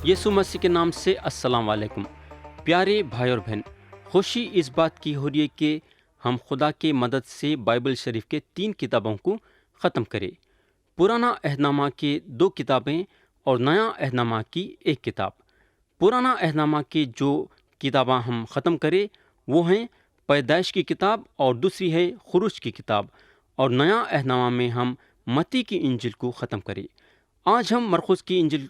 یسوع مسیح کے نام سے السلام علیکم۔ پیارے بھائی اور بہن، خوشی اس بات کی ہو رہی ہے کہ ہم خدا کے مدد سے بائبل شریف کے 3 کتابوں کو ختم کریں۔ پرانا عہد نامہ کے 2 کتابیں اور نیا عہد نامہ کی 1 کتاب۔ پرانا عہد نامہ کی جو کتابیں ہم ختم کریں وہ ہیں پیدائش کی کتاب اور دوسری ہے خروج کی کتاب، اور نیا عہد نامہ میں ہم متی کی انجیل کو ختم کریں۔ آج ہم مرقس کی انجیل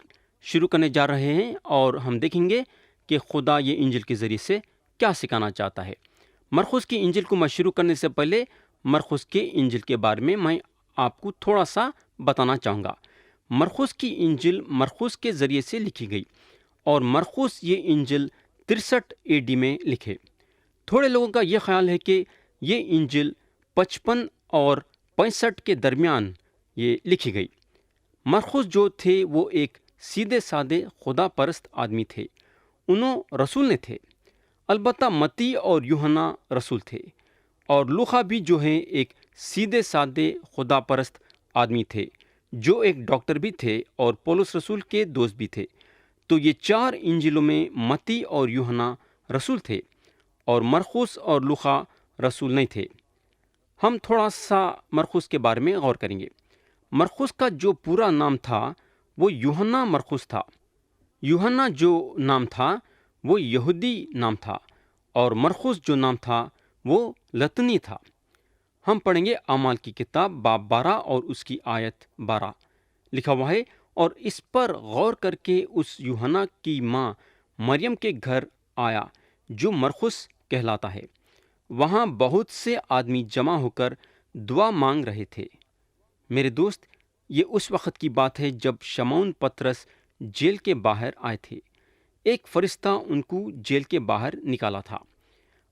شروع کرنے جا رہے ہیں اور ہم دیکھیں گے کہ خدا یہ انجیل کے ذریعے سے کیا سکھانا چاہتا ہے۔ مرقس کی انجیل کو میں شروع کرنے سے پہلے مرقس کی انجیل کے بارے میں آپ کو تھوڑا سا بتانا چاہوں گا۔ مرقس کی انجیل مرقس کے ذریعے سے لکھی گئی اور مرقس یہ انجیل 63 AD میں لکھے۔ تھوڑے لوگوں کا یہ خیال ہے کہ یہ انجیل 55 اور 65 کے درمیان یہ لکھی گئی۔ مرقس جو تھے وہ ایک سیدھے سادے خدا پرست آدمی تھے، انہوں رسول نے تھے۔ البتہ متی اور یوحنا رسول تھے، اور لوقا بھی جو ہے ایک سیدھے سادے خدا پرست آدمی تھے جو ایک ڈاکٹر بھی تھے اور پولس رسول کے دوست بھی تھے۔ تو یہ 4 انجیلوں میں متی اور یوحنا رسول تھے اور مرقس اور لوقا رسول نہیں تھے۔ ہم تھوڑا سا مرقس کے بارے میں غور کریں گے۔ مرقس کا جو پورا نام تھا وہ یوحنا مرقس تھا۔ یوحنا جو نام تھا وہ یہودی نام تھا، اور مرقس جو نام تھا وہ لطنی تھا۔ ہم پڑھیں گے اعمال کی کتاب باب 12 اور اس کی آیت 12 لکھا ہوا ہے، اور اس پر غور کر کے اس یوحنا کی ماں مریم کے گھر آیا جو مرقس کہلاتا ہے۔ وہاں بہت سے آدمی جمع ہو کر دعا مانگ رہے تھے۔ میرے دوست، یہ اس وقت کی بات ہے جب شمعون پطرس جیل کے باہر آئے تھے۔ ایک فرشتہ ان کو جیل کے باہر نکالا تھا۔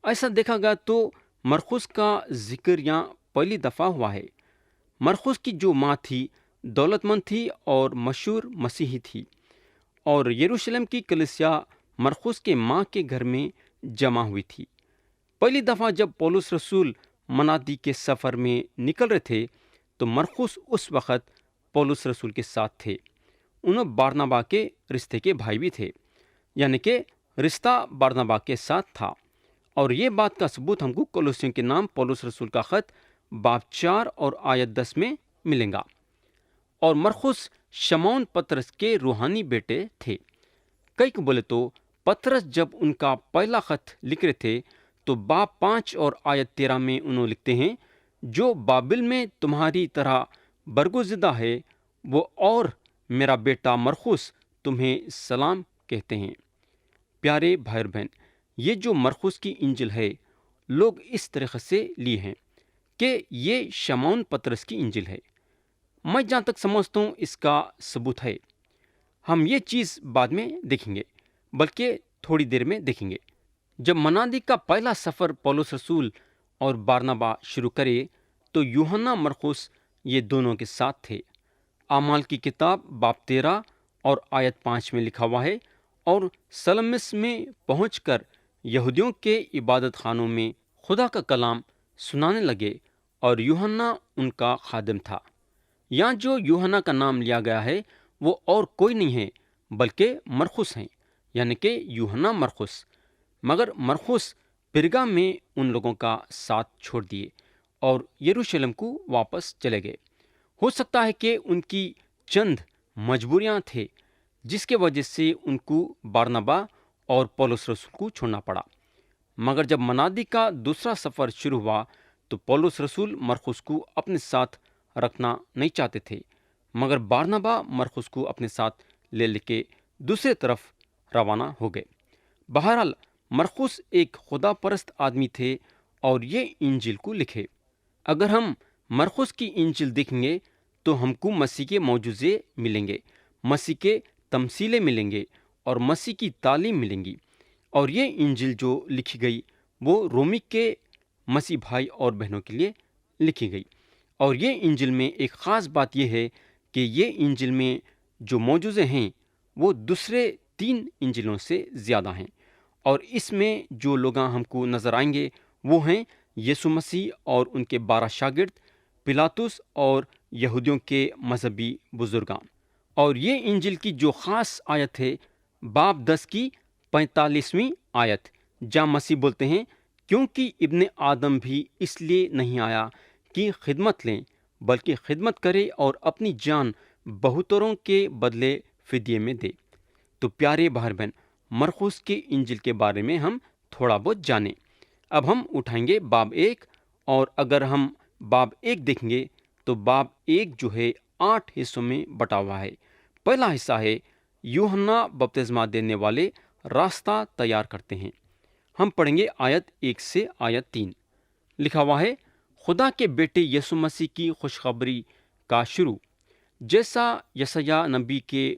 ایسا دیکھا گیا تو مرقس کا ذکر یہاں پہلی دفعہ ہوا ہے۔ مرقس کی جو ماں تھی دولت مند تھی اور مشہور مسیحی تھی، اور یروشلم کی کلیسیا مرقس کے ماں کے گھر میں جمع ہوئی تھی۔ پہلی دفعہ جب پولس رسول منادی کے سفر میں نکل رہے تھے تو مرقس اس وقت پولس رسول کے ساتھ تھے۔ انہوں بارنابا کے رشتے کے بھائی بھی تھے، یعنی کہ رشتہ بارنابا کے ساتھ تھا، اور یہ بات کا ثبوت ہم کو کولوسیوں کے نام پولس رسول کا خط باب 4 اور آیت 10 میں ملیں گا۔ اور مرقس شمعون پطرس کے روحانی بیٹے تھے۔ کئی کو بولے تو پطرس جب ان کا پہلا خط لکھ رہے تھے تو باب 5 اور آیت 13 میں انہوں لکھتے ہیں، جو بابل میں تمہاری طرح برگزیدہ ہے وہ اور میرا بیٹا مرقس تمہیں سلام کہتے ہیں۔ پیارے بھائی اور بہن، یہ جو مرقس کی انجیل ہے لوگ اس طریقے سے لی ہیں کہ یہ شمعون پطرس کی انجیل ہے۔ میں جہاں تک سمجھتا ہوں اس کا ثبوت ہے۔ ہم یہ چیز بعد میں دیکھیں گے، بلکہ تھوڑی دیر میں دیکھیں گے۔ جب منادی کا پہلا سفر پولس رسول اور بارنابا شروع کرے تو یوحنا مرقس یہ دونوں کے ساتھ تھے۔ اعمال کی کتاب باب 13 اور آیت 5 میں لکھا ہوا ہے، اور سلمس میں پہنچ کر یہودیوں کے عبادت خانوں میں خدا کا کلام سنانے لگے، اور یوحنا ان کا خادم تھا۔ یہاں جو یوحنا کا نام لیا گیا ہے وہ اور کوئی نہیں ہے بلکہ مرقس ہیں، یعنی کہ یوحنا مرقس۔ مگر مرقس پرگا میں ان لوگوں کا ساتھ چھوڑ دیے اور یروشلم کو واپس چلے گئے۔ ہو سکتا ہے کہ ان کی چند مجبوریاں تھے جس کے وجہ سے ان کو بارنابا اور پولس رسول کو چھوڑنا پڑا۔ مگر جب منادی کا دوسرا سفر شروع ہوا تو پولس رسول مرقس کو اپنے ساتھ رکھنا نہیں چاہتے تھے، مگر بارنابا مرقس کو اپنے ساتھ لے کے دوسرے طرف روانہ ہو گئے۔ بہرحال مرقس ایک خدا پرست آدمی تھے اور یہ انجیل کو لکھے۔ اگر ہم مرقس کی انجیل دیکھیں گے تو ہم کو مسیح کے معجزے ملیں گے، مسیح کے تمثیلیں ملیں گے اور مسیح کی تعلیم ملیں گی۔ اور یہ انجیل جو لکھی گئی وہ رومی کے مسیح بھائی اور بہنوں کے لیے لکھی گئی۔ اور یہ انجیل میں ایک خاص بات یہ ہے کہ یہ انجیل میں جو معجزے ہیں وہ دوسرے 3 انجیلوں سے زیادہ ہیں، اور اس میں جو لوگ ہم کو نظر آئیں گے وہ ہیں یسوع مسیح اور ان کے 12 شاگرد، پلاطس اور یہودیوں کے مذہبی بزرگان۔ اور یہ انجیل کی جو خاص آیت ہے باب 10 کی 45ویں آیت، جہاں مسیح بولتے ہیں کیونکہ ابن آدم بھی اس لیے نہیں آیا کہ خدمت لیں بلکہ خدمت کرے اور اپنی جان بہتروں کے بدلے فدیے میں دے۔ تو پیارے بھائی بہن، مرقس کے انجیل کے بارے میں ہم تھوڑا بہت جانیں۔ اب ہم اٹھائیں گے باب 1، اور اگر ہم باب 1 دیکھیں گے تو باب 1 جو ہے 8 حصوں میں بٹا ہوا ہے۔ پہلا حصہ ہے یوحنا بپتسمہ دینے والے راستہ تیار کرتے ہیں۔ ہم پڑھیں گے آیت 1 سے آیت 3۔ لکھا ہوا ہے، خدا کے بیٹے یسوع مسیح کی خوشخبری کا شروع، جیسا یسیہ نبی کے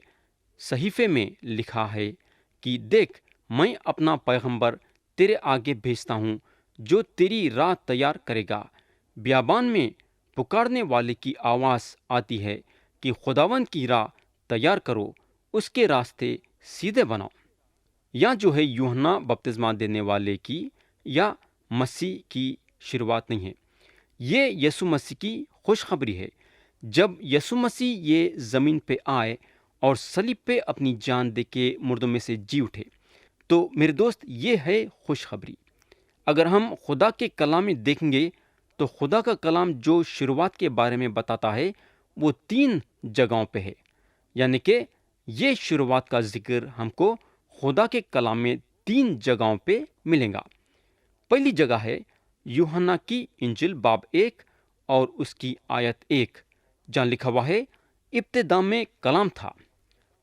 صحیفے میں لکھا ہے کہ دیکھ، میں اپنا پیغمبر تیرے آگے بھیجتا ہوں جو تیری راہ تیار کرے گا۔ بیابان میں پکارنے والے کی آواز آتی ہے کہ خداوند کی راہ تیار کرو، اس کے راستے سیدھے بناؤ۔ یا جو ہے یوحنا بپتسمہ دینے والے کی یا مسیح کی شروعات نہیں ہے، یہ یسوع مسیح کی خوشخبری ہے۔ جب یسوع مسیح یہ زمین پہ آئے اور صلیب پہ اپنی جان دے کے مردوں میں سے جی اٹھے، تو میرے دوست یہ ہے خوشخبری۔ اگر ہم خدا کے کلام میں دیکھیں گے تو خدا کا کلام جو شروعات کے بارے میں بتاتا ہے وہ 3 جگہوں پہ ہے، یعنی کہ یہ شروعات کا ذکر ہم کو خدا کے کلام میں 3 جگہوں پہ ملے گا۔ پہلی جگہ ہے یوحنا کی انجیل باب 1 اور اس کی آیت 1، جہاں لکھا ہوا ہے ابتدا میں کلام تھا۔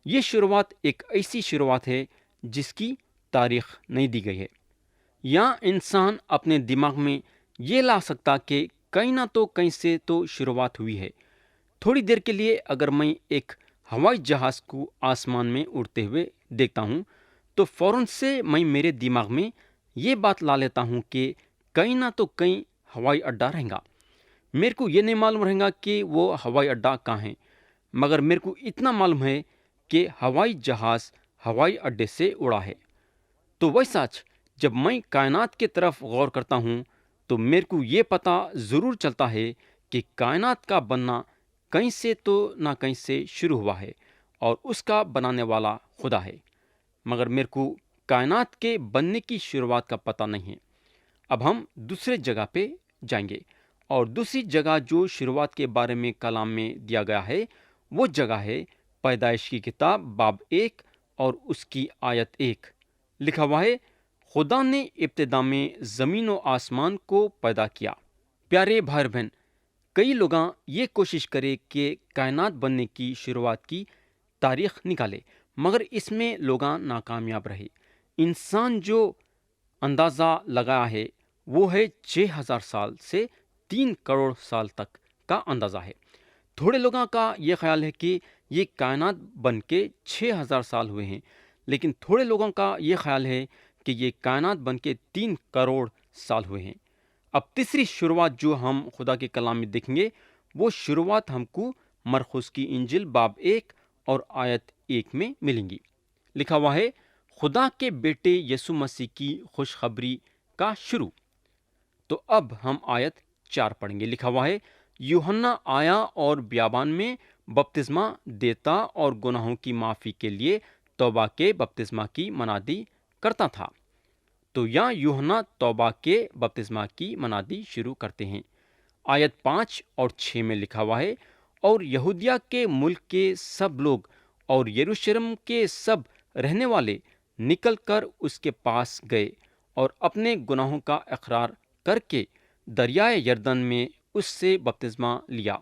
یہ شروعات ایک ایسی شروعات ہے جس کی تاریخ نہیں دی گئی ہے۔ یا انسان اپنے دماغ میں یہ لا سکتا کہ کہیں نہ تو کہیں سے تو شروعات ہوئی ہے۔ تھوڑی دیر کے لیے اگر میں ایک ہوائی جہاز کو آسمان میں اڑتے ہوئے دیکھتا ہوں تو فوراً سے میں میرے دماغ میں یہ بات لا لیتا ہوں کہ کہیں نہ تو کہیں ہوائی اڈہ رہے گا۔ میرے کو یہ نہیں معلوم رہے گا کہ وہ ہوائی اڈہ کہاں ہے، مگر میرے کو اتنا معلوم ہے کہ ہوائی جہاز ہوائی اڈے سے اڑا ہے۔ تو ویسا جب میں کائنات کی طرف غور کرتا ہوں تو میرے کو یہ پتہ ضرور چلتا ہے کہ کائنات کا بننا کہیں سے تو نہ کہیں سے شروع ہوا ہے اور اس کا بنانے والا خدا ہے، مگر میرے کو کائنات کے بننے کی شروعات کا پتہ نہیں ہے۔ اب ہم دوسرے جگہ پہ جائیں گے، اور دوسری جگہ جو شروعات کے بارے میں کلام میں دیا گیا ہے وہ جگہ ہے پیدائش کی کتاب باب 1 اور اس کی آیت 1۔ لکھا ہوا ہے، خدا نے ابتدا میں زمین و آسمان کو پیدا کیا۔ پیارے بھائی بہن، کئی لوگاں یہ کوشش کرے کہ کائنات بننے کی شروعات کی تاریخ نکالے، مگر اس میں لوگاں ناکامیاب رہے۔ انسان جو اندازہ لگایا ہے وہ ہے 6000 سال سے 3 کروڑ سال تک کا اندازہ ہے۔ تھوڑے لوگوں کا یہ خیال ہے کہ یہ کائنات بن کے 6000 سال ہوئے ہیں، لیکن تھوڑے لوگوں کا یہ خیال ہے کہ یہ کائنات بن کے 3 کروڑ سال ہوئے ہیں۔ اب تیسری شروعات جو ہم خدا کے کلام میں دیکھیں گے وہ شروعات ہم کو مرقس کی انجیل باب 1 اور آیت 1 میں ملیں گی۔ لکھا ہوا ہے، خدا کے بیٹے یسوع مسیح کی خوشخبری کا شروع۔ تو اب ہم آیت 4 پڑھیں گے۔ لکھا ہوا ہے، یوحنا آیا اور بیابان میں بپتسمہ دیتا اور گناہوں کی معافی کے لیے توبہ کے بپتسمہ کی منادی کرتا تھا۔ تو یہاں یوحنا توبہ کے بپتسمہ کی منادی شروع کرتے ہیں۔ آیت 5 اور 6 میں لکھا ہوا ہے، اور یہودیہ کے ملک کے سب لوگ اور یروشلم کے سب رہنے والے نکل کر اس کے پاس گئے اور اپنے گناہوں کا اقرار کر کے دریائے یردن میں اس سے بپتسمہ لیا۔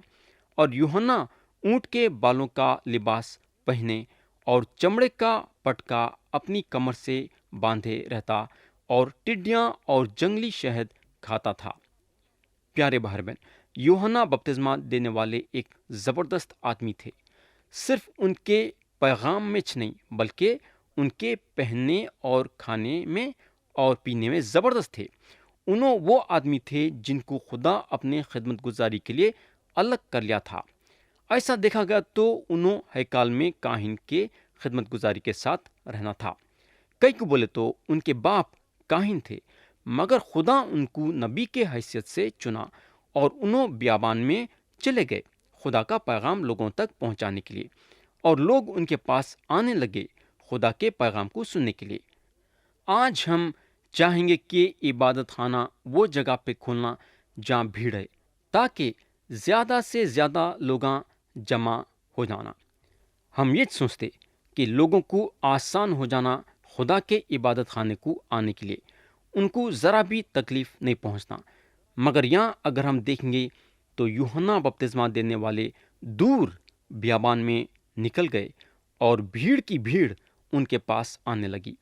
اور یوحنا اونٹ کے بالوں کا لباس پہنے اور چمڑے کا پٹکا اپنی کمر سے باندھے رہتا اور ٹڈیاں اور جنگلی شہد کھاتا تھا۔ پیارے بھائی بہن، یوحنا بپتسمہ دینے والے ایک زبردست آدمی تھے۔ صرف ان کے پیغام میں نہیں بلکہ ان کے پہننے اور کھانے میں اور پینے میں زبردست تھے۔ انہوں وہ آدمی تھے جن کو خدا اپنے خدمت گزاری کے لیے الگ کر لیا تھا۔ ایسا دیکھا گیا تو انہوں ہیکال میں کاہن کے خدمت گزاری کے ساتھ رہنا تھا۔ کئی کو بولے تو ان کے باپ کاہن تھے، مگر خدا ان کو نبی کے حیثیت سے چنا اور انہوں بیابان میں چلے گئے خدا کا پیغام لوگوں تک پہنچانے کے لیے، اور لوگ ان کے پاس آنے لگے خدا کے پیغام کو سننے کے لیے۔ آج ہم چاہیں گے کہ عبادت خانہ وہ جگہ پہ کھولنا جہاں بھیڑ ہے، تاکہ زیادہ سے زیادہ لوگاں جمع ہو جانا۔ ہم یہ سوچتے کہ لوگوں کو آسان ہو جانا خدا کے عبادت خانے کو آنے کے لیے، ان کو ذرا بھی تکلیف نہیں پہنچنا۔ مگر یہاں اگر ہم دیکھیں گے تو یوحنا بپتسمہ دینے والے دور بیابان میں نکل گئے اور بھیڑ کی بھیڑ ان کے پاس آنے لگی۔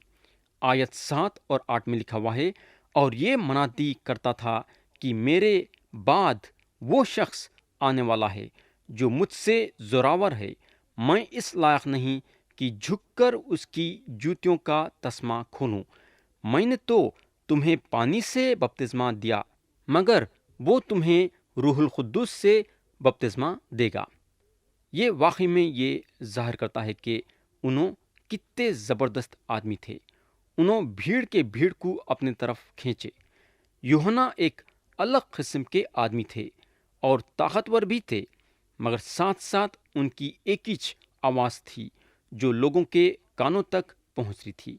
آیت 7 اور 8 میں لکھا ہوا ہے، اور یہ منادی کرتا تھا کہ میرے بعد وہ شخص آنے والا ہے جو مجھ سے زوراور ہے، میں اس لائق نہیں کہ جھک کر اس کی جوتیوں کا تسمہ کھولوں۔ میں نے تو تمہیں پانی سے بپتسمہ دیا، مگر وہ تمہیں روح القدس سے بپتسمہ دے گا۔ یہ واقعی میں یہ ظاہر کرتا ہے کہ انہوں کتنے زبردست آدمی تھے۔ انہوں بھیڑ کے بھیڑ کو اپنے طرف کھینچے۔ یوحنا ایک الگ قسم کے آدمی تھے اور طاقتور بھی تھے، مگر ساتھ ساتھ ان کی ایک ہی آواز تھی جو لوگوں کے کانوں تک پہنچ رہی تھی۔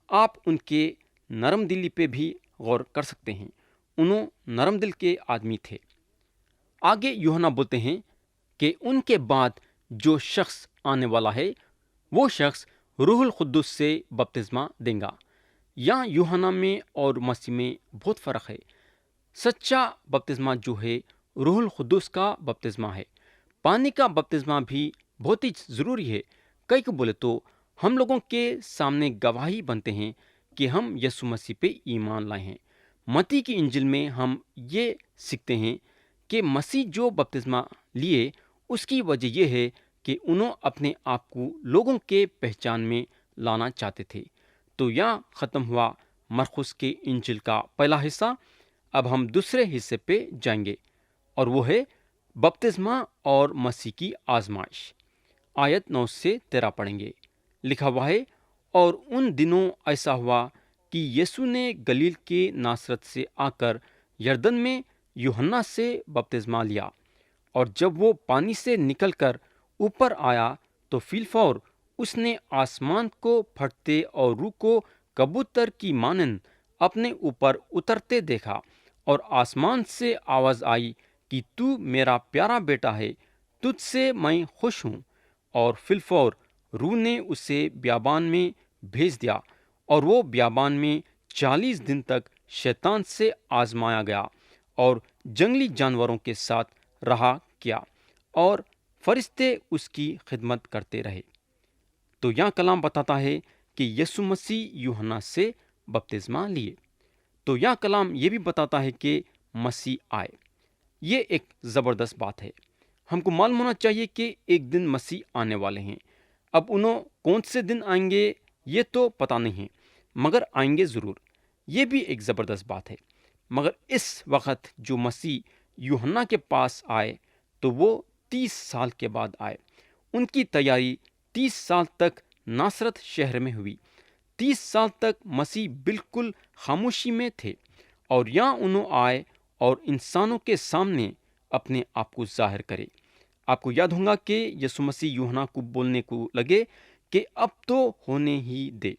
آپ ان کے نرم دلی پہ بھی غور کر سکتے ہیں۔ انہوں نرم دل کے آدمی تھے۔ آگے یوحنا بولتے ہیں کہ ان کے بعد جو شخص آنے والا ہے وہ شخص روح القدس سے بپتسمہ دیں گا۔ یہاں یوحنا میں اور مسیح میں بہت فرق ہے۔ سچا بپتسمہ جو ہے روح القدس کا بپتسمہ ہے۔ پانی کا بپتسمہ بھی بہت ہی ضروری ہے۔ کئی کو بولے تو ہم لوگوں کے سامنے گواہی بنتے ہیں کہ ہم یسوع مسیح پہ ایمان لائے ہیں۔ متی کی انجیل میں ہم یہ سیکھتے ہیں کہ مسیح جو بپتسمہ لیے اس کی وجہ یہ ہے کہ انہوں اپنے آپ کو لوگوں کے پہچان میں لانا چاہتے تھے۔ تو یہاں ختم ہوا مرقس کے انجیل کا پہلا حصہ۔ اب ہم دوسرے حصے پہ جائیں گے اور وہ ہے بپتسمہ اور مسیح کی آزمائش۔ آیت 9 سے 13 پڑھیں گے۔ لکھا ہوا ہے، اور ان دنوں ایسا ہوا کہ یسوع نے گلیل کے ناصرت سے آ کر یردن میں یوحنا سے بپتسمہ لیا، اور جب وہ پانی سے نکل کر اوپر آیا تو فی الفور اس نے آسمان کو پھٹتے اور روح کو کبوتر کی مانند اپنے اوپر اترتے دیکھا، اور آسمان سے آواز آئی کہ تو میرا پیارا بیٹا ہے، تجھ سے میں خوش ہوں۔ اور فی الفور روح نے اسے بیابان میں بھیج دیا، اور وہ بیابان میں 40 دن تک شیطان سے آزمایا گیا اور جنگلی جانوروں کے ساتھ رہا کیا، اور فرشتے اس کی خدمت کرتے رہے۔ تو یہاں کلام بتاتا ہے کہ یسوع مسیح یوحنا سے بپتسمہ لیے۔ تو یہاں کلام یہ بھی بتاتا ہے کہ مسیح آئے۔ یہ ایک زبردست بات ہے۔ ہم کو معلوم ہونا چاہیے کہ ایک دن مسیح آنے والے ہیں۔ اب انہوں کون سے دن آئیں گے یہ تو پتہ نہیں ہے، مگر آئیں گے ضرور۔ یہ بھی ایک زبردست بات ہے۔ مگر اس وقت جو مسیح یوحنا کے پاس آئے تو وہ 30 سال کے بعد آئے۔ ان کی تیاری 30 سال تک ناصرت شہر میں ہوئی۔ 30 سال تک مسیح بالکل خاموشی میں تھے، اور یہاں انہوں آئے اور انسانوں کے سامنے اپنے آپ کو ظاہر کرے۔ آپ کو یاد ہوگا کہ یسوع مسیح یوحنا کو بولنے کو لگے کہ اب تو ہونے ہی دے۔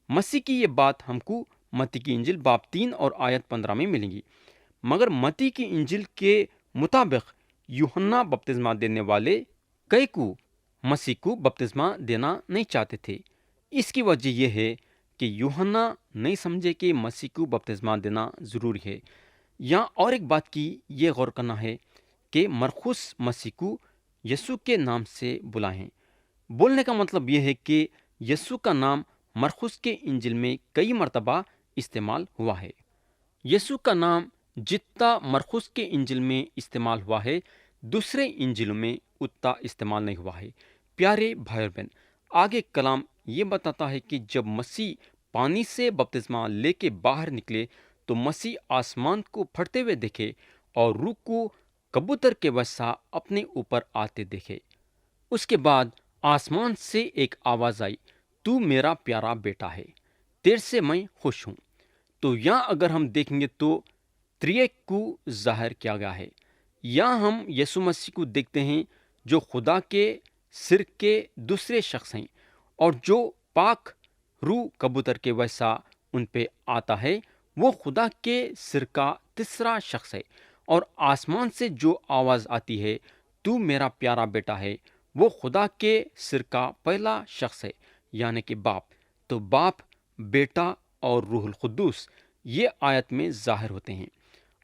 مسیح کی یہ بات ہم کو متی کی انجیل باب 3 اور آیت 15 میں ملیں گی۔ مگر متی کی انجیل کے مطابق یوحنا بپتسمہ دینے والے کئی کو مسیح کو بپتسمہ دینا نہیں چاہتے تھے۔ اس کی وجہ یہ ہے کہ یوحنا نہیں سمجھے کہ مسیح کو بپتسمہ دینا ضروری ہے۔ یہاں اور ایک بات کی یہ غور کرنا ہے کہ مرقس مسیح کو یسوع کے نام سے بلائیں۔ بولنے کا مطلب یہ ہے کہ یسوع کا نام مرقس کے انجیل میں کئی مرتبہ استعمال ہوا ہے۔ یسوع کا نام جتنا مرقس کے انجیل میں استعمال ہوا ہے، دوسرے انجیلوں میں اتنا استعمال نہیں ہوا ہے۔ پیارے بھائی اور بہن، آگے کلام یہ بتاتا ہے کہ جب مسیح پانی سے بپتسمہ لے کے باہر نکلے تو مسیح آسمان کو پھٹتے ہوئے دیکھے اور روح کو کبوتر کے ویسا اپنے اوپر آتے دیکھے۔ اس کے بعد آسمان سے ایک آواز آئی، تو میرا پیارا بیٹا ہے، تیرے سے میں خوش ہوں۔ تو یہاں اگر ہم دیکھیں گے تو ترییک کو ظاہر کیا گیا ہے۔ یہاں ہم یسوع مسیح کو دیکھتے ہیں جو خدا کے سر کے دوسرے شخص ہیں اور جو پاک روح کبوتر کے ویسا ان پہ آتا ہے، وہ خدا کے سر کا تیسرا شخص ہے، اور آسمان سے جو آواز آتی ہے تو میرا پیارا بیٹا ہے، وہ خدا کے سر کا پہلا شخص ہے، یعنی کہ باپ۔ تو باپ، بیٹا اور روح القدس یہ آیت میں ظاہر ہوتے ہیں۔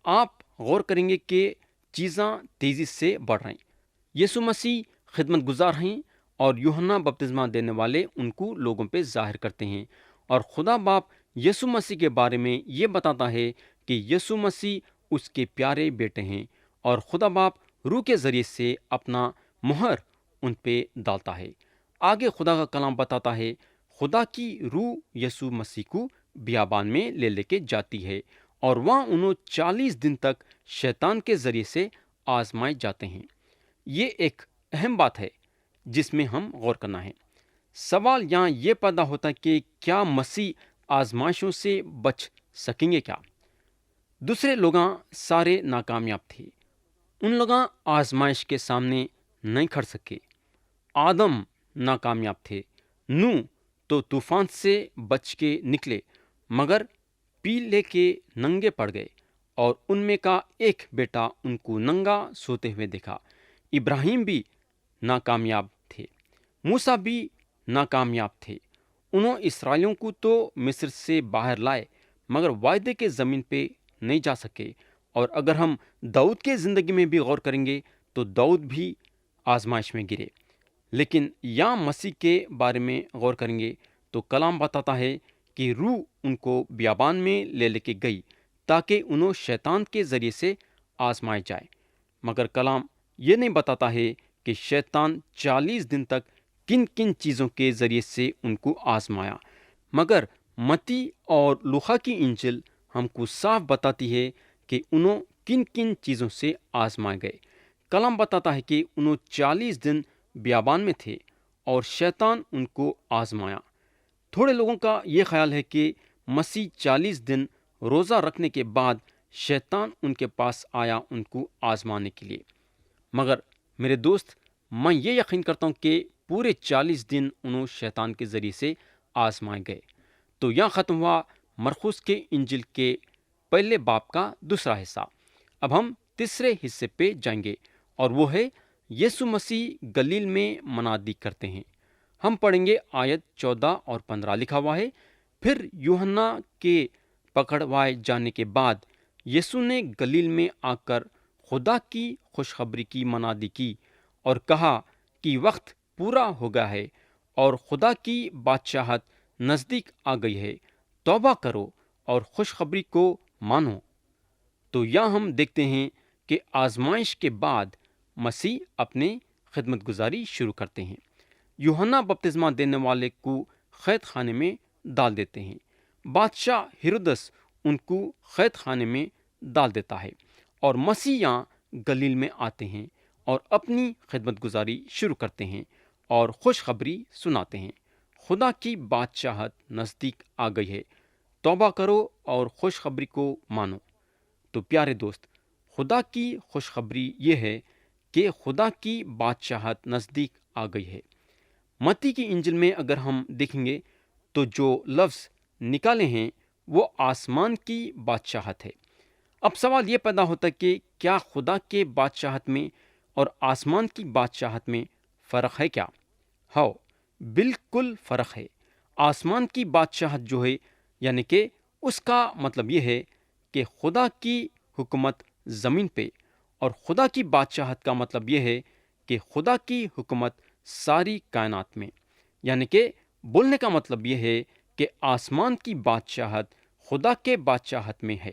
آپ غور کریں گے کہ چیزاں تیزی سے بڑھ رہی ہیں۔ یسوع مسیح خدمت گزار ہیں اور یوحنا بپتسمہ دینے والے ان کو لوگوں پہ ظاہر کرتے ہیں، اور خدا باپ یسوع مسیح کے بارے میں یہ بتاتا ہے کہ یسوع مسیح اس کے پیارے بیٹے ہیں، اور خدا باپ روح کے ذریعے سے اپنا مہر ان پہ ڈالتا ہے۔ آگے خدا کا کلام بتاتا ہے خدا کی روح یسوع مسیح کو بیابان میں لے کے جاتی ہے، اور وہاں انہوں 40 دن تک شیطان کے ذریعے سے آزمائے جاتے ہیں۔ یہ ایک اہم بات ہے جس میں ہم غور کرنا ہے۔ سوال یہاں یہ پیدا ہوتا ہے کہ کیا مسیح آزمائشوں سے بچ سکیں گے کیا؟ دوسرے لوگاں سارے ناکامیاب تھے، ان لوگاں آزمائش کے سامنے نہیں کھڑ سکے۔ آدم ناکامیاب تھے، نوح تو طوفان سے بچ کے نکلے، مگر پی لے کے ننگے پڑ گئے، اور ان میں کا ایک بیٹا ان کو ننگا سوتے ہوئے دیکھا۔ ابراہیم بھی ناکامیاب تھے، موسیٰ بھی ناکامیاب تھے۔ انہوں اسرائیلیوں کو تو مصر سے باہر لائے، مگر وعدے کے زمین پہ نہیں جا سکے۔ اور اگر ہم داؤد کے زندگی میں بھی غور کریں گے تو داؤد بھی آزمائش میں گرے، لیکن یا مسیح کے بارے میں غور کریں گے تو کلام بتاتا ہے کہ روح ان کو بیابان میں لے کے گئی تاکہ انہوں شیطان کے ذریعے سے آزمائے جائے، مگر کلام یہ نہیں بتاتا ہے کہ شیطان 40 دن تک کن کن چیزوں کے ذریعے سے ان کو آزمایا، مگر متی اور لوقا کی انجیل ہم کو صاف بتاتی ہے کہ انہوں کن کن چیزوں سے آزمائے گئے۔ کلام بتاتا ہے کہ انہوں 40 دن بیابان میں تھے اور شیطان ان کو آزمایا۔ تھوڑے لوگوں کا یہ خیال ہے کہ مسیح 40 دن روزہ رکھنے کے بعد شیطان ان کے پاس آیا ان کو آزمانے کے لیے، مگر میرے دوست، میں یہ یقین کرتا ہوں کہ پورے 40 دن انہوں شیطان کے ذریعے سے آزمائے گئے۔ تو یہاں ختم ہوا مرقس کے انجیل کے پہلے باب کا دوسرا حصہ۔ اب ہم تیسرے حصے پہ جائیں گے، اور وہ ہے یسوع مسیح گلیل میں منادی کرتے ہیں۔ ہم پڑھیں گے آیت 14 اور 15، لکھا ہوا ہے، پھر یوحنا کے پکڑوائے جانے کے بعد یسوع نے گلیل میں آ کر خدا کی خوشخبری کی منادی کی اور کہا کہ وقت پورا ہو گیا ہے اور خدا کی بادشاہت نزدیک آ گئی ہے، توبہ کرو اور خوشخبری کو مانو۔ تو یہاں ہم دیکھتے ہیں کہ آزمائش کے بعد مسیح اپنے خدمت گزاری شروع کرتے ہیں۔ یوحنا بپتسمہ دینے والے کو قید خانے میں ڈال دیتے ہیں۔ بادشاہ ہیرودس ان کو قید خانے میں ڈال دیتا ہے، اور مسیح یہاں گلیل میں آتے ہیں اور اپنی خدمت گزاری شروع کرتے ہیں اور خوشخبری سناتے ہیں۔ خدا کی بادشاہت نزدیک آ گئی ہے، توبہ کرو اور خوشخبری کو مانو۔ تو پیارے دوست، خدا کی خوشخبری یہ ہے کہ خدا کی بادشاہت نزدیک آ گئی ہے۔ متی کی انجیل میں اگر ہم دیکھیں گے تو جو لفظ نکالے ہیں وہ آسمان کی بادشاہت ہے۔ اب سوال یہ پیدا ہوتا ہے کہ کیا خدا کے بادشاہت میں اور آسمان کی بادشاہت میں فرق ہے کیا؟ ہاں، بالکل فرق ہے۔ آسمان کی بادشاہت جو ہے، یعنی کہ اس کا مطلب یہ ہے کہ خدا کی حکومت زمین پہ، اور خدا کی بادشاہت کا مطلب یہ ہے کہ خدا کی حکومت ساری کائنات میں، یعنی کہ بولنے کا مطلب یہ ہے کہ آسمان کی بادشاہت خدا کے بادشاہت میں ہے۔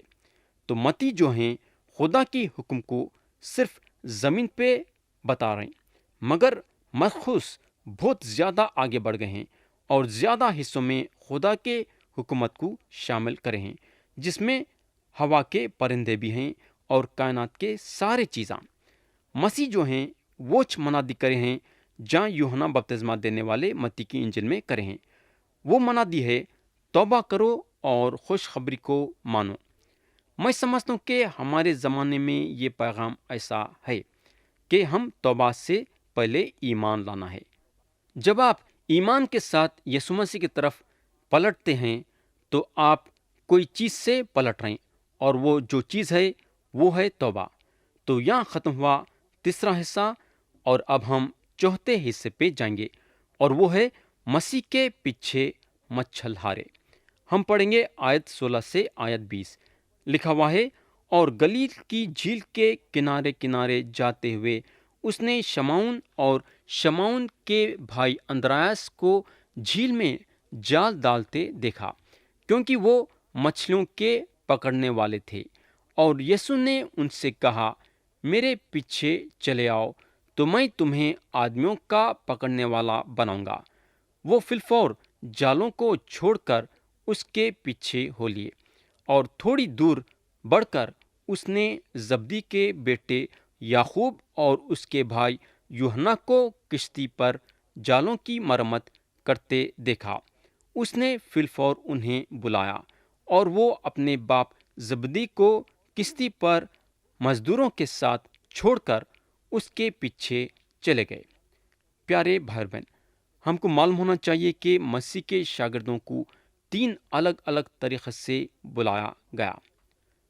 تو متی جو ہیں خدا کی حکم کو صرف زمین پہ بتا رہے ہیں، مگر مرقس بہت زیادہ آگے بڑھ گئے ہیں اور زیادہ حصوں میں خدا کے حکومت کو شامل کرے ہیں، جس میں ہوا کے پرندے بھی ہیں اور کائنات کے سارے چیزاں۔ مسیح جو ہیں وہ منادی کرے ہیں جہاں یوحنا بپتسمہ دینے والے متی کی انجیل میں کرے ہیں۔ وہ منادی ہے، توبہ کرو اور خوشخبری کو مانو۔ میں سمجھتا ہوں کہ ہمارے زمانے میں یہ پیغام ایسا ہے کہ ہم توبہ سے پہلے ایمان لانا ہے۔ جب آپ ایمان کے ساتھ یسوع مسیح کی طرف پلٹتے ہیں تو آپ کوئی چیز سے پلٹ رہے ہیں، اور وہ جو چیز ہے وہ ہے توبہ۔ تو یہاں ختم ہوا تیسرا حصہ، اور اب ہم چوتھے حصے پہ جائیں گے، اور وہ ہے مسیح کے پیچھے مت چل ہارے۔ ہم پڑھیں گے آیت 16 سے آیت 20۔ لکھا ہوا ہے، اور گلیل کی جھیل کے کنارے کنارے جاتے ہوئے اس نے شمعون اور شمعون کے بھائی اندریاس کو جھیل میں جال ڈالتے دیکھا، کیونکہ وہ مچھلیوں کے پکڑنے والے تھے۔ اور یسوع نے ان سے کہا، میرے پیچھے چلے آؤ تو میں تمہیں آدمیوں کا پکڑنے والا بناؤں گا۔ وہ فی الفور جالوں کو چھوڑ کر اس کے پیچھے ہو لیے، اور تھوڑی دور بڑھ کر اس نے زبدی کے بیٹے یعقوب اور اس کے بھائی یوحنا کو کشتی پر جالوں کی مرمت کرتے دیکھا۔ اس نے فی الفور انہیں بلایا، اور وہ اپنے باپ زبدی کو کشتی پر مزدوروں کے ساتھ چھوڑ کر اس کے پیچھے چلے گئے۔ پیارے بھائی بہن، ہم کو معلوم ہونا چاہیے کہ مسیح کے شاگردوں کو 3 الگ الگ طریقے سے بلایا گیا۔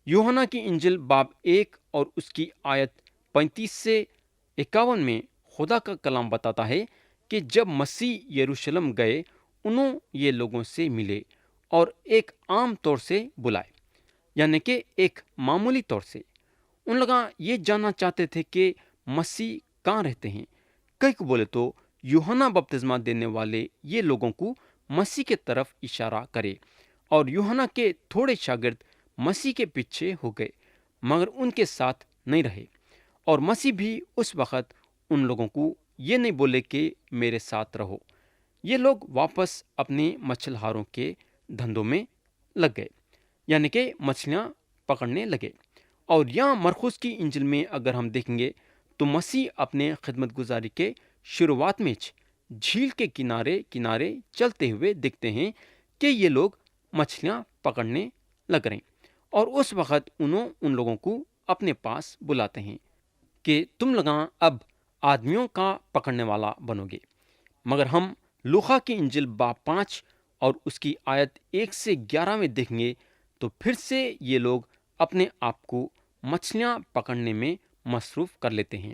یوحنا کی انجیل باب 1 اور اس کی آیت 35 سے 51 میں خدا کا کلام بتاتا ہے کہ جب مسیح یروشلم گئے، انہوں یہ لوگوں سے ملے اور ایک عام طور سے بلائے، یعنی کہ ایک معمولی طور سے۔ ان لوگ یہ جاننا چاہتے تھے کہ مسیح کہاں رہتے ہیں۔ کئی کو بولے تو یوحنا بپتسمہ دینے والے یہ لوگوں کو مسیح کے طرف اشارہ کرے، اور یوحنا کے تھوڑے شاگرد مسیح کے پیچھے ہو گئے، مگر ان کے ساتھ نہیں رہے۔ اور مسیح بھی اس وقت ان لوگوں کو یہ نہیں بولے کہ میرے ساتھ رہو۔ یہ لوگ واپس اپنے مچھلہاروں کے دھندوں میں لگ گئے، یعنی کہ مچھلیاں پکڑنے لگے۔ اور یہاں مرقس کی انجیل میں اگر ہم دیکھیں گے تو مسیح اپنے خدمت گزاری کے شروعات میں جھیل کے کنارے کنارے چلتے ہوئے دیکھتے ہیں کہ یہ لوگ مچھلیاں پکڑنے لگ رہے ہیں، اور اس وقت انہوں ان لوگوں کو اپنے پاس بلاتے ہیں کہ تم لوگ اب آدمیوں کا پکڑنے والا بنو گے۔ مگر ہم لوقا کی انجیل باب 5 اور اس کی آیت 1 سے 11 میں دیکھیں گے تو پھر سے یہ لوگ اپنے آپ کو مچھلیاں پکڑنے میں مصروف کر لیتے ہیں،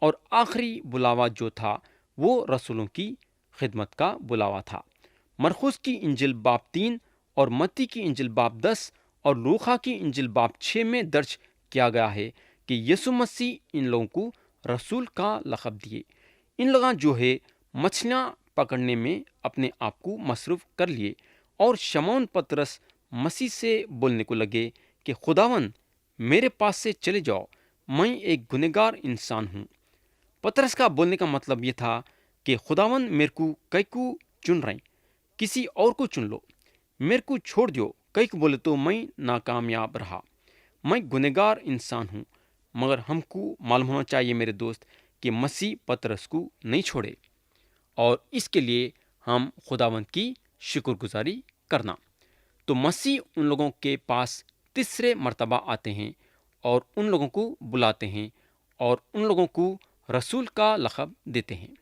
اور آخری بلاوا جو تھا وہ رسولوں کی خدمت کا بلاوا تھا۔ مرقس کی انجیل باب 3 اور متی کی انجیل باب 10 اور لوقا کی انجیل باب 6 میں درج کیا گیا ہے کہ یسوع مسیح ان لوگوں کو رسول کا لقب دیے۔ ان لوگاں جو ہے مچھلیاں پکڑنے میں اپنے آپ کو مصروف کر لیے، اور شمعون پترس مسیح سے بولنے کو لگے کہ خداوند میرے پاس سے چلے جاؤ، میں ایک گنہگار انسان ہوں۔ پترس کا بولنے کا مطلب یہ تھا کہ خداوند میرے کو کئی کو چن رہے ہیں، کسی اور کو چن لو، میرے کو چھوڑ دیو۔ کئی کو بولے تو میں ناکامیاب رہا، میں گنہگار انسان ہوں۔ مگر ہم کو معلوم ہونا چاہیے میرے دوست کہ مسیح پترس کو نہیں چھوڑے، اور اس کے لیے ہم خداوند کی شکر گزاری کرنا۔ تو مسیح ان لوگوں کے پاس تیسرے مرتبہ آتے ہیں اور ان لوگوں کو بلاتے ہیں اور ان لوگوں کو رسول کا لقب دیتے ہیں۔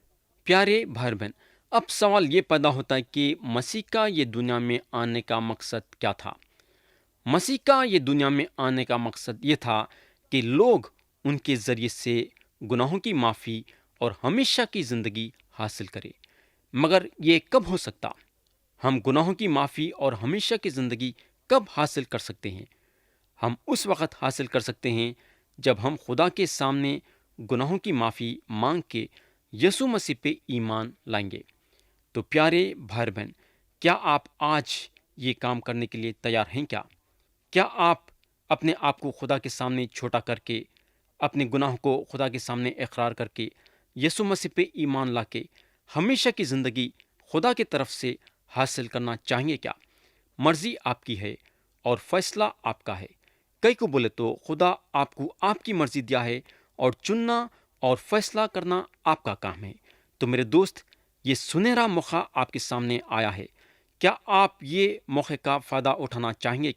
پیارے بھائی بہن، اب سوال یہ پیدا ہوتا ہے کہ مسیح کا یہ دنیا میں آنے کا مقصد کیا تھا؟ مسیح کا یہ دنیا میں آنے کا مقصد یہ تھا کہ لوگ ان کے ذریعے سے گناہوں کی معافی اور ہمیشہ کی زندگی حاصل کرے۔ مگر یہ کب ہو سکتا؟ ہم گناہوں کی معافی اور ہمیشہ کی زندگی کب حاصل کر سکتے ہیں؟ ہم اس وقت حاصل کر سکتے ہیں جب ہم خدا کے سامنے گناہوں کی معافی مانگ کے یسوع مسیح پہ ایمان لائیں گے۔ تو پیارے بھائی بہن، کیا آپ آج یہ کام کرنے کے لیے تیار ہیں؟ کیا آپ اپنے آپ کو خدا کے سامنے چھوٹا کر کے، اپنے گناہوں کو خدا کے سامنے اقرار کر کے، یسوع مسیح پہ ایمان لا کے ہمیشہ کی زندگی خدا کی طرف سے حاصل کرنا چاہیں گے؟ کیا مرضی آپ کی ہے اور فیصلہ آپ کا ہے؟ کئی کو بولے تو خدا آپ کو آپ کی مرضی دیا ہے، اور چننا اور فیصلہ کرنا آپ کا کام ہے۔ تو میرے دوست، یہ سنہرا موقع آپ کے سامنے آیا ہے۔ کیا آپ یہ موقع کا فائدہ اٹھانا چاہیں گے؟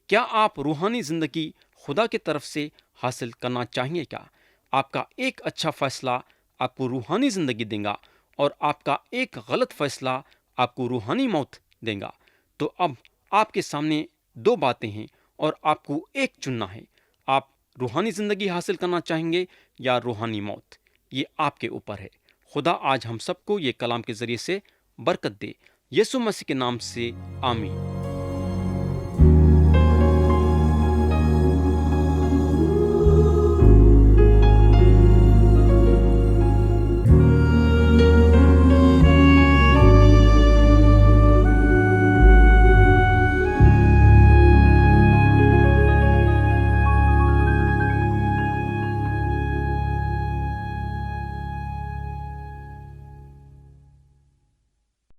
کیا آپ روحانی زندگی خدا کی طرف سے حاصل کرنا چاہیں گے؟ آپ کا ایک اچھا فیصلہ آپ کو روحانی زندگی دے گا، اور آپ کا ایک غلط فیصلہ آپ کو روحانی موت دے گا۔ تو اب آپ کے سامنے دو باتیں ہیں اور آپ کو ایک چننا ہے۔ آپ روحانی زندگی حاصل کرنا چاہیں گے یا روحانی موت؟ یہ آپ کے اوپر ہے۔ خدا آج ہم سب کو یہ کلام کے ذریعے سے برکت دے، یسوع مسیح کے نام سے آمین۔